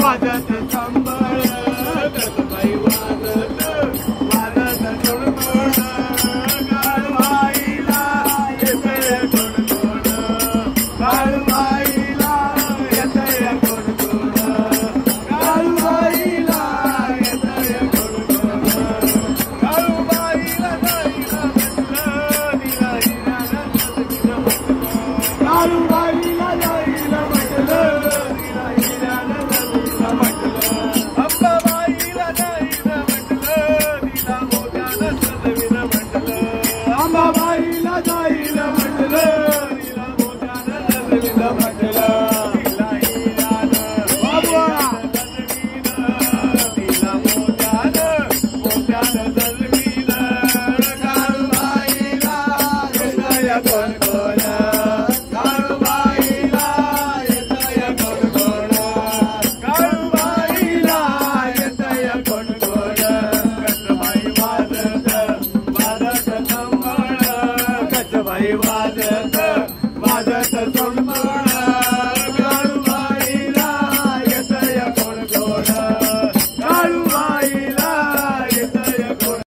वाजत संबळ कळूबाई वाजत वाजत टोणटोण काळूबाईला येतंय टोणटोण काळूबाईला येतंय टोणटोण काळूबाईला येतंय टोणटोण काळूबाईला जाईला म्हटलं दिला हिऱ्यानं सजवीनं म्हटलं काळूबाईला जाईला म्हटलं दिला हिऱ्यानं सजवीनं म्हटलं अंबाबाईला जाईला म्हटलं दिला मोत्यानं सजवीनं म्हटलं अंबाबाईला जाईला म्हटलं दिला मोत्यानं सजवीनं म्हटलं दिला हिऱ्यानं सजवीनं दिला मोत्यानं सजवीनं काळूबाईला येतंय कोण काळूबाईला येतंय कोण काळूबाईला येतंय कोण कचबाई वाजत वाजत संबळ कचबाई वाजत